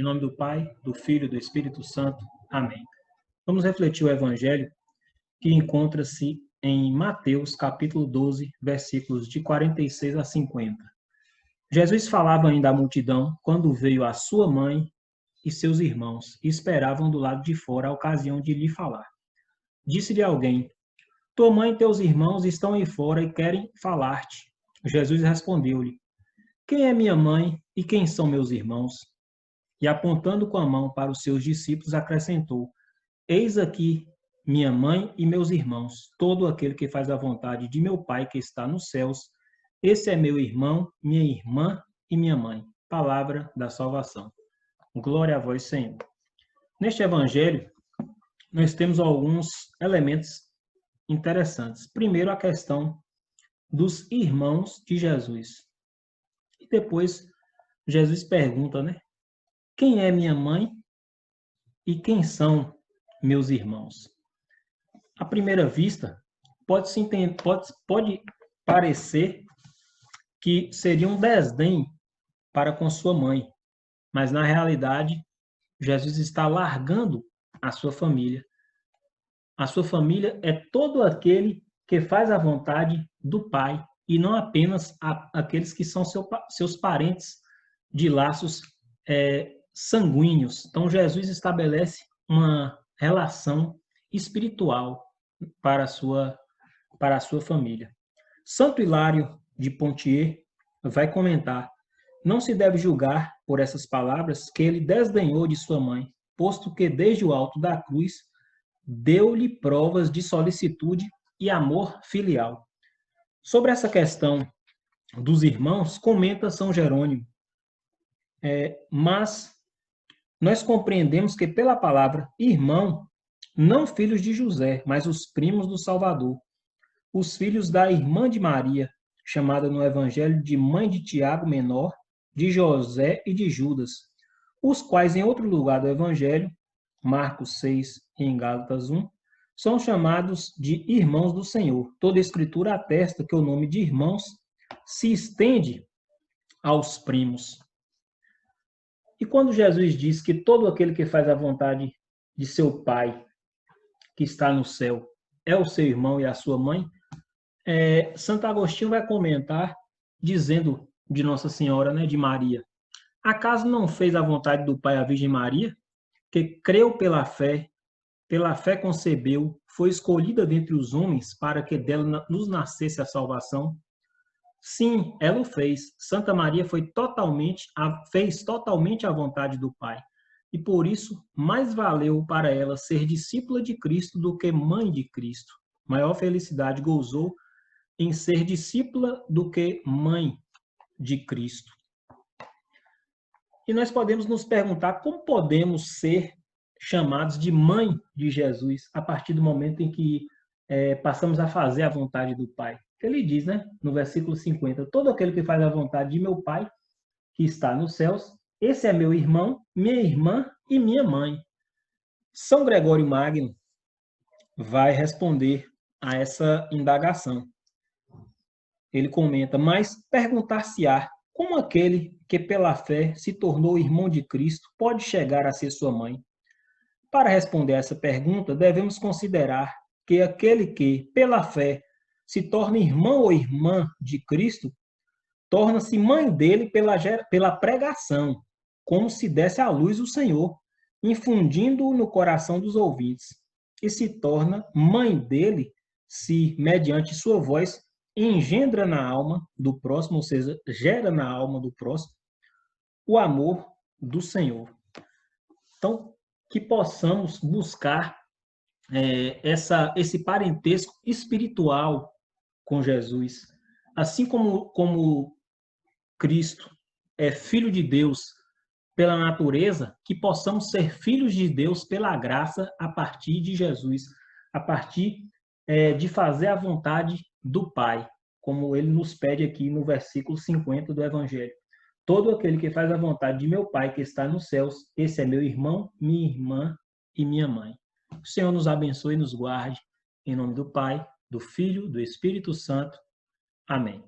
Em nome do Pai, do Filho e do Espírito Santo. Amém. Vamos refletir o Evangelho que encontra-se em Mateus, capítulo 12, versículos de 46 a 50. Jesus falava ainda à multidão quando veio a sua mãe e seus irmãos e esperavam do lado de fora a ocasião de lhe falar. Disse-lhe alguém: tua mãe e teus irmãos estão aí fora e querem falar-te. Jesus respondeu-lhe: quem é minha mãe e quem são meus irmãos? E apontando com a mão para os seus discípulos, acrescentou: eis aqui minha mãe e meus irmãos. Todo aquele que faz a vontade de meu Pai que está nos céus, esse é meu irmão, minha irmã e minha mãe. Palavra da salvação. Glória a vós, Senhor. Neste evangelho, nós temos alguns elementos interessantes. Primeiro, a questão dos irmãos de Jesus. E depois, Jesus pergunta, né? Quem é minha mãe e quem são meus irmãos? À primeira vista, pode parecer que seria um desdém para com sua mãe, mas na realidade, Jesus está largando a sua família. A sua família é todo aquele que faz a vontade do Pai e não apenas aqueles que são seus parentes de laços sanguíneos. Então, Jesus estabelece uma relação espiritual para a sua família. Santo Hilário de Poitiers vai comentar: não se deve julgar por essas palavras que ele desdenhou de sua mãe, posto que desde o alto da cruz deu-lhe provas de solicitude e amor filial. Sobre essa questão dos irmãos, comenta São Jerônimo, mas nós compreendemos que pela palavra irmão, não filhos de José, mas os primos do Salvador, os filhos da irmã de Maria, chamada no Evangelho de mãe de Tiago menor, de José e de Judas, os quais em outro lugar do Evangelho, Marcos 6 e em Gálatas 1, são chamados de irmãos do Senhor. Toda a Escritura atesta que o nome de irmãos se estende aos primos. E quando Jesus diz que todo aquele que faz a vontade de seu Pai, que está no céu, é o seu irmão e a sua mãe, Santo Agostinho vai comentar, dizendo de Nossa Senhora, né, de Maria: acaso não fez a vontade do Pai a Virgem Maria, que creu pela fé concebeu, foi escolhida dentre os homens para que dela nos nascesse a salvação? Sim, ela o fez. Santa Maria fez totalmente a vontade do Pai. E por isso, mais valeu para ela ser discípula de Cristo do que mãe de Cristo. Maior felicidade gozou em ser discípula do que mãe de Cristo. E nós podemos nos perguntar como podemos ser chamados de mãe de Jesus a partir do momento em que passamos a fazer a vontade do Pai. Ele diz, né, no versículo 50, todo aquele que faz a vontade de meu Pai, que está nos céus, esse é meu irmão, minha irmã e minha mãe. São Gregório Magno vai responder a essa indagação. Ele comenta: mas perguntar-se-á como aquele que pela fé se tornou irmão de Cristo pode chegar a ser sua mãe? Para responder a essa pergunta, devemos considerar que aquele que, pela fé, se torna irmão ou irmã de Cristo, torna-se mãe dele pela pregação, como se desse à luz o Senhor, infundindo-o no coração dos ouvintes, e se torna mãe dele se, mediante sua voz, engendra na alma do próximo, ou seja, gera na alma do próximo, o amor do Senhor. Então, que possamos buscar esse parentesco espiritual com Jesus. Assim como Cristo é filho de Deus pela natureza, que possamos ser filhos de Deus pela graça a partir de Jesus, a partir de fazer a vontade do Pai, como ele nos pede aqui no versículo 50 do Evangelho. Todo aquele que faz a vontade de meu Pai que está nos céus, esse é meu irmão, minha irmã e minha mãe. O Senhor nos abençoe e nos guarde, em nome do Pai, do Filho, do Espírito Santo. Amém.